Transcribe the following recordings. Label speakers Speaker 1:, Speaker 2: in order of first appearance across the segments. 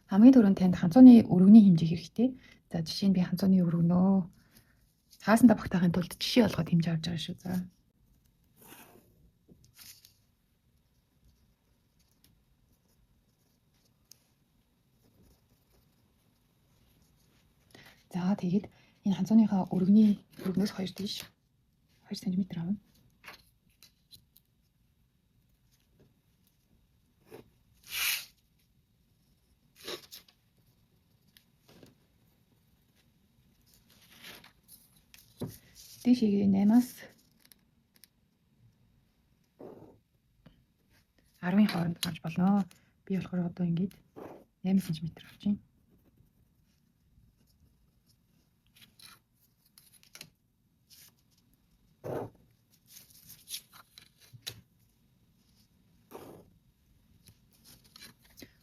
Speaker 1: Хамгийн түрүүнд танд ханцууны өргөний хэмжээ хэрэгтэй. За жишээ нь би ханцууны өргөнөө цаасандаа багтаахын тулд жишээ олгоод хэмжээ авч байгаа шүү. За тэгээд энэ ханцууныхаа өргөнөөс 2 тийш 2 см авна. Тийшээ 8-аас 10-ын хооронд авч болно. Би болохоор одоо ингэж 8 см авчихъя.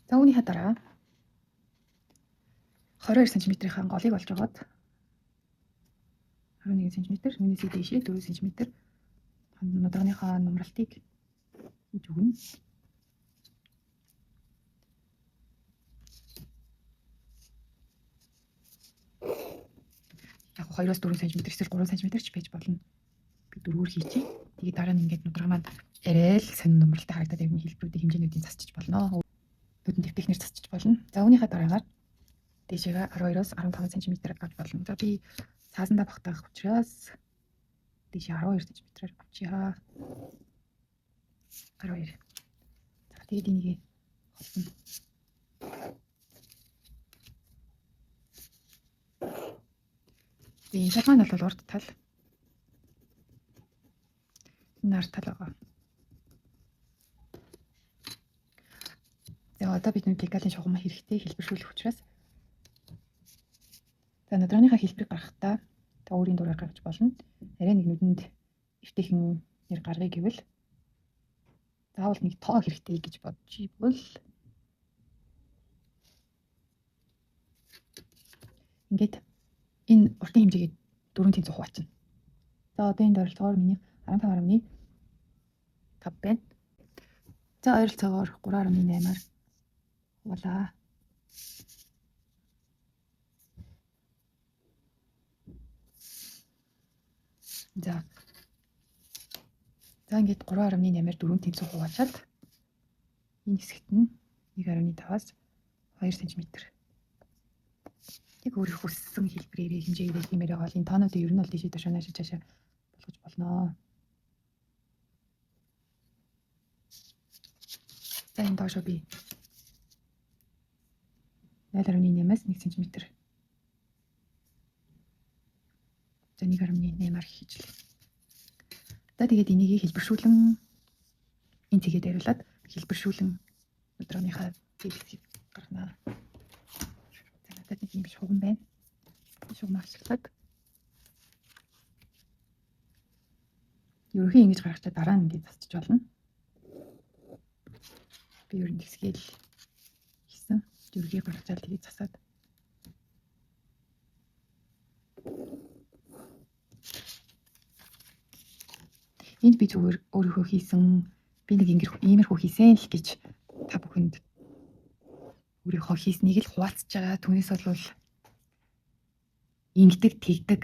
Speaker 1: За үүнийхээ дараа 22 см-ийн голыг олж аваад 11 см, үүнээс дээшээ 4 см нудрагныхаа нумралтыг хийж өгнө. Яг 2-4 см эсвэл 3 см ч байж болно. Би 4-өөр хийчихье. Тэгээд дараа нь ингээд нудраг маань арай л сонин нумралтай харагдаад ирнэ. Хэлбэрүүдийн хэмжээнүүдийг засчих болно. Нүдэн дэвтихнэр засчих болно. За үүнийхээ дараагаар дээшээгээ 12-оос 15 см авч болно. За би цаасандаа багтаах учраас дээшээ 12 см-аар авчихъя. 12. За тэгээд энийг холбоно. Энэ шалгаан бол урд тал. Энэ ард тал байгаа. За одоо бид пикалийн шугам хэрэгтэй хэлбэршүүлэх учраас за нудрагныхаа хэлбэрийг гаргахдаа та өөрийн дураар гаргаж болно. Арай нэг нүдэнд эвтэйхэн нэр гаргая гэвэл заавал нэг тоо хэрэгтэй гэж бодож ивэл ингээд энэ уртын хэмжээгээ 4 тэнцүү хуваачна. За одоо энэ ойролцоогоор миний 15.5 байна. За ойролцоогоор 3.8-аар хуулаа. За ингээд 3.8-аар 4 тэнцүү хуваачаад энэ хэсэгт нь 1.5-аас 2 см. Яг өөрөөр хүссэн хэлбэрээр хэмжээгээр хиймээр байгаа бол энэ тоонуудыг ер нь бол тийш дэш наашиж цаашаа болгож болно. За энэ доошоо би 0.8-аас 1 см. За 1.8-аар хийжлээ. За тэгээд энийг хэлбэршүүлэн энэ цэгээ дариулаад хэлбэршүүлэн нудрагныхаа хэсгийг гаргана. За надад нэг юм шугам байна. Шугам авчирдаг. Ерөнхий ингэж гаргачаа дараа нь ингэж засчих болно. Би ер нь тэгсгээл хийсэн. Ерөнхий гаргачаал тэгээд засаад. Энд би зүгээр өөрийнхөө хийсэн би нэг иймэрхүү хийсэн л гэж та бүхэнд өөрийнхөө хийснийг л хуваалцаж байгаа. Түүнээс бол ингэдэг тэгдэг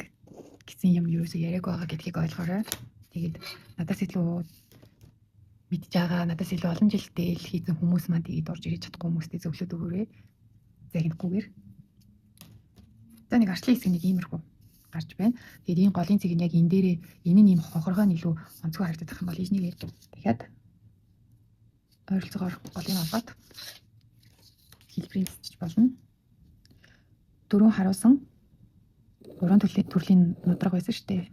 Speaker 1: гэсэн юм ерөөсөө яриаг байгаа гэдгийг ойлгоорой. Тэгээд надаас илүү мэдж байгаа, надаас илүү олон жилдээ л хийсэн хүмүүс маань тэгээд орж ирж чадахгүй хүмүүстэй зөвлөд өгөөрэй. Загнахгүйгээр. За нэг арчлын хэсэг нэг иймэрхүү гарч байна. Тэгээд энэ голын цэг нь яг энэ дээрээ энэ нь ийм хонхоргоо нь илүү онцгой харагдах юм бол энийг дахиад ойролцоогоор голыг аваад хэлбэрийг засчих болно. 4 харуулсан 3 төрлийн нудраг байсан шүү дээ.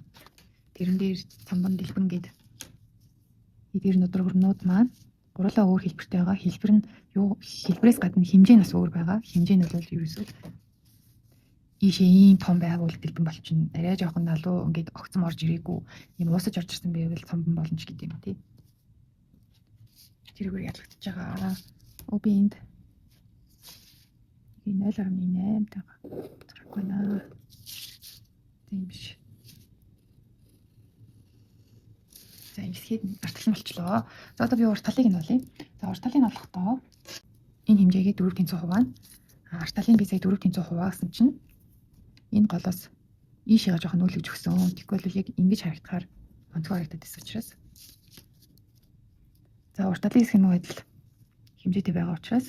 Speaker 1: Тэрэн дээр цамбан дэлбэн гээд эдгээр нудрагнууд маань гурлаа өөр хэлбэртэй байгаа. Хэлбэр нь хэлбэрээс гадна хэмжээ нь бас өөр байгаа. Хэмжээ нь бол ерөөсөө ийшээ ийм том байгуул дэлбэн болчихно. Арай жоохон налуу ингээд огцом орж ирээгүй. Ийм уусаж орж ирсэн байвал цамбан болно ч гэдэг юм тий. Тэрүүгээр ялгагдчихж байгаа. Би энд 0.8 тагаа. Зарахгүй наа. Тийм биш. За энэ хэсгийг артгалан болчлоо. За одоо би урт талыг нь олъё. За урт талыг нь олохдоо энэ хэмжээгээ 4 тэнцүү хуваана. Арт талын би сая 4 тэнцүү хуваасан чинь энэ голоос ийшээгээ жоохон нүүлгэж өгсөн. Тэгвэл яг ингэж харагдахаар онцгой харагдаад байсан учраас. За урт талын хэсэг нь адил хэмжээтэй байгаа учраас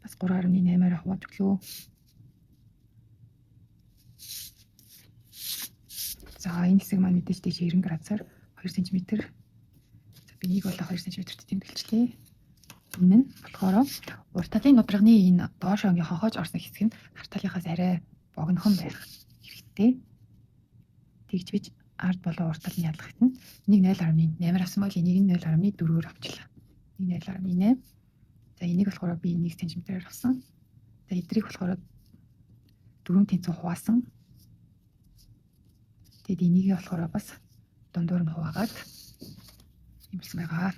Speaker 1: бас 3.8-аар хувааж өглөө. За энэ хэсэг маань мэдээж тийш 90 градусаар 2 см. За би нэг болоо 2 см-т тэмдэглэжлээ. Энэ нь болохоор урт талын нудрагны энэ доош өнгийн хонхоож орсон хэсэг нь харт талынхаас арай богинохон байх хэрэгтэй. Тэгж бич ард болоо урт талын ядлагт нь нэг 0.8 авсан бол энийг 0.4-өөр авчлаа. 0.8. За энийг болохоор би 1 см-аар авсан. За эдрийг болохоор 4 тэнцүү хуваасан. Тэгэд энийг болохоор бас дундуур нь хуваагаад юмсан байгаа.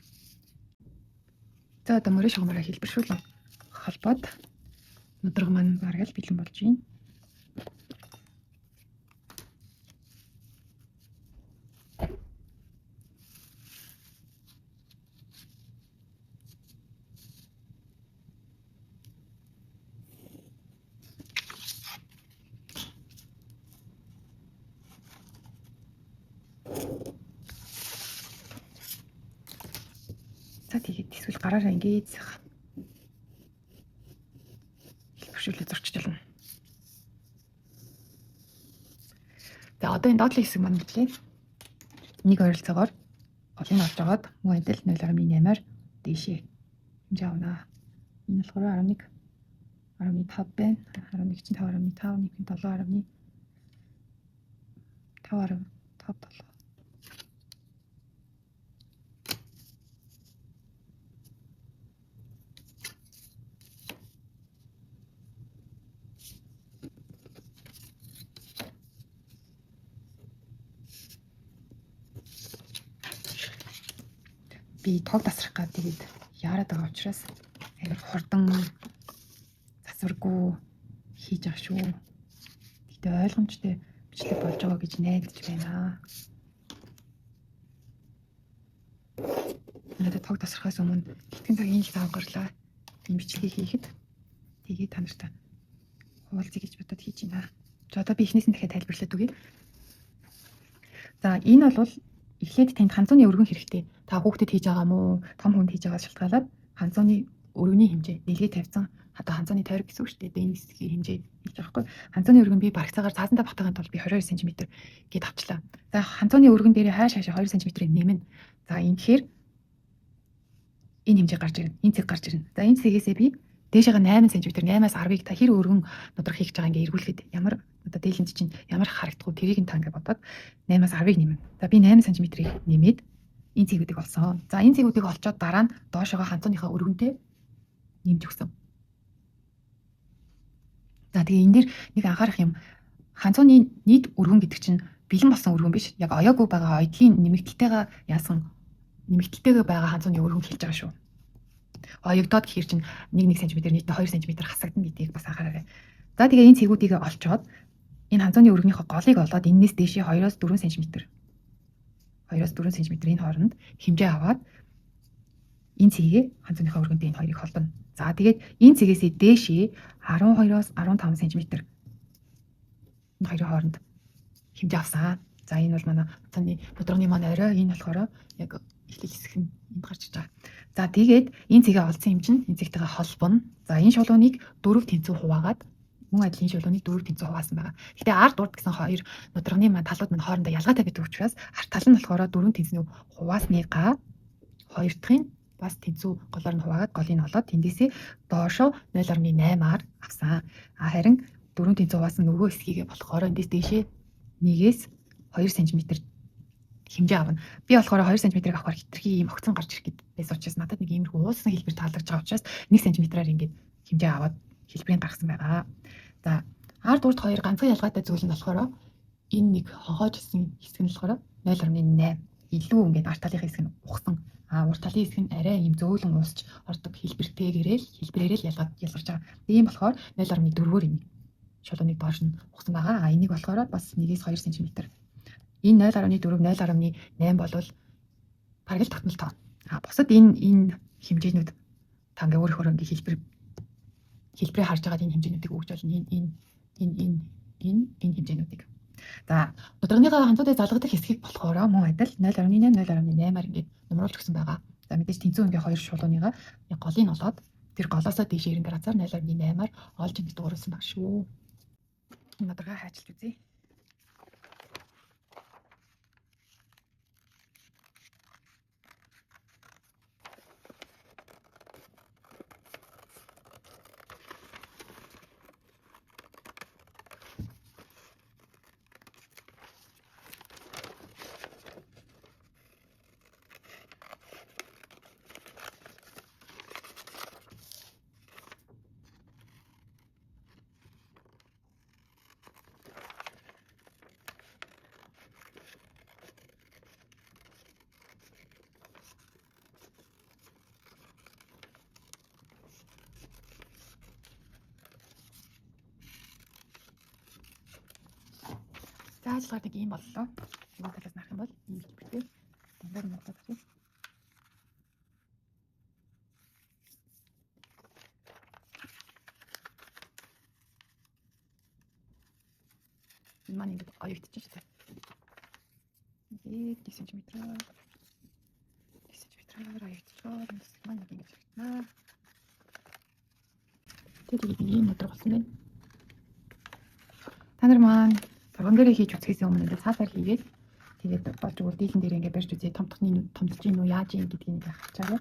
Speaker 1: За одоо мөрөө шугамаараа хэлбэршүүлэн холбоод нудраг маань бараг л бэлэн болж байна. За тэгээд эсвэл гараараа ингэж хэлбэршүүлээ зурчихлаа. За одоо энэ доотлын хэсэг маань мэтлээ. Нэг ойролцоогоор голыг олж аваад мөн адил 0.8-аар дээшээ хэмжээ авнаа. Энэ болохоор 11.5 байна. 11 чинь 5.5, 1 нь 7.5 би тог тасрах гад тэгээд яарад байгаа учраас амар хурдан засваргүй хийж ах шүү. Тэгтээ ойлгомжтой бичлэг болж байгаа гэж найдаж байна. Надад тог тасрахаас өмнө хэдхэн цагийн л зав гарлаа. Тийм бичлэгийг хийхэд тэгээд та нартай хуваалцъя гэж бодоод хийж байна. За одоо би эхнээс нь дахиад тайлбарлаад өгье. За энэ бол эхлээд танд ханцууны өргөн хэрэгтэй. Та хүүхдэд хийж байгаа мó, том хүнд хийж байгаас шалтгаалаад ханцууны өргөний хэмжээ нэлээд тавьсан. Одоо ханцууны тойрог гэсэн үг шүү дээ. Энэ хэсгийн хэмжээ хийж байгаа хгүй. Ханцууны өргөн би барагцаагаар цаасандаа багтаагийн тулд би 22 см гээд авчлаа. За ханцууны өргөн дээрээ хаашаа 2 см нэмнэ. За энэ тэгэхээр энэ хэмжээ гарч ирнэ. Энэ цэг гарч ирнэ. За энэ цэгээсээ би дээшээгээ 8 см, 8-аас 10-ыг та хэр өргөн нудрах хийж байгаа ингээ эргүүлэхэд ямар одоо дээлэнд чинь ямар харагдах вэ? Тэрийг нь та ингээ бодоод 8-аас 10-ыг нэмнэ. За би 8 см-ийг нэмээд энэ цэгүүдийг олсон. За энэ цэгүүдийг олцоод дараа нь доошоогоо ханцууныхаа өргөнтэй нэмж өгсөн. За тэгээ энэ дэр нэг анхаарах юм. Ханцууны нийт өргөн гэдэг чинь бэлэн болсон өргөн биш. Яг оёогүй байгаа ойдлын нэмэгдэлтэйгээ байгаа ханцууны өргөн хэлж байгаа шүү. Оёгдоод гэхэр чинь 1 см нийтдээ 2 см хасагдана гэдгийг бас анхаараарай. За тэгээ энэ цэгүүдийг олцоод энэ ханцууны өргөнийхөө голыг олоод энэс дээшээ 2-4 см. 2-4 см-ийн хооронд хэмжээ аваад энэ цэгийг ханцууныхаа өргөнтэй энэ хоёрыг холбоно. За тэгээд энэ цэгээс дээшээ 12-15 см энэ хоёрын хооронд хэмжээ авсан. За энэ бол манай ханцууны нудрагны маань орой, энэ болохоор яг эхлэл хэсэг нь энд гарч иж байгаа. За тэгээд энэ цэгээ олсон юм чинь энэ цэгтэйгээ холбоно. За энэ шулууныг 4 тэнцүү хуваагаад мөн адилын шулууныг 4 тэнцүү хуваасан байгаа. Гэтэ ард урд гэсэн хоёр нудрагны маань талууд маань хоорондоо ялгаатай байдаг учраас арт тал нь болохоор 4 тэнцүү хуваасныгаа хоёр дахын бас тэнцүү голоор нь хуваагаад голыг нь олоод тэндээсээ доошоо 0.8-аар авсан. Харин 4 тэнцүү хуваасан нөгөө хэсгийгээ болохоор эндээс дээшээ 1-ээс 2 см хэмжээ авна. Би болохоор 2 см-ийг авахар хитрхи ийм огцон гарч ирэх гээд байсан учраас надад нэг иймэрхүү уулсан хэлбэр таалагдж байгаа учраас 1 см-аар ингээд хэмжээ аваад хэлбэрийг гаргасан байгаа. За ард урд хоёр ганцхан ялгаатай зүйл нь болохоор энэ нэг хонхоожсэн хэсэг нь болохоор 0.8 илүү ингээд арт талын хэсэг нь ухсан. Урт талын хэсэг нь арай ийм зөөлөн уусч ордог хэлбэрээрээ л ялгарч байгаа. Тийм болохоор 0.4-өөр энийг шулууныг доош нь ухсан байгаа. Энийг болохоор бас 1-ээс 2 см. Энэ 0.4, 0.8 болвол бараг л тогтмол тоо. Бусад энэ хэмжээнүүд та ингээ өөрөөр ингээ хэлбэр хэлбэрээ харж байгаа энэ хэмжээнүүдийг өгч болно. Энэ хэмжээнүүдийг. За удирдлагынхаа хандуудыг залгадаг хэсгийг болохоор мөн адил 0.8 0.8-аар ингээд нумруулж өгсөн байгаа. За мэдээж тэнцүү ингээ хоёр шулууныгаа голыг олоод тэр голоосоо дээш ирэн градусаар 0.8-аар олж ингэж дуурсан баг шүү. Надад хайчилж үзье. Заажлагаар нэг юм боллоо. Энэ талаас нарах юм бол ийм хэлбэртэй. Дангаар нутаг шүү. Энэ маань ингэж оёгдчих шүү дээ. Ингээд 10 см оёгдчихоо. Энэ маань ингэж оёгднаа. Тэгээд ийм өдөр болсон байна. Та нар маань Турган дээрээ хийж үзэхээс өмнө ингээд цаасаар хийгээд тэгээд болж өгвөл дийлэн дээр ингээд барьж үзье. Томдож гин үү, яаж юм гэдгийг ингээд харчаарай.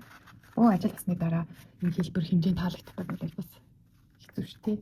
Speaker 1: Ажил хийсний дараа энэ хэлбэр хэмжээнд таалагддаг бол бас хэцүү шүү дээ.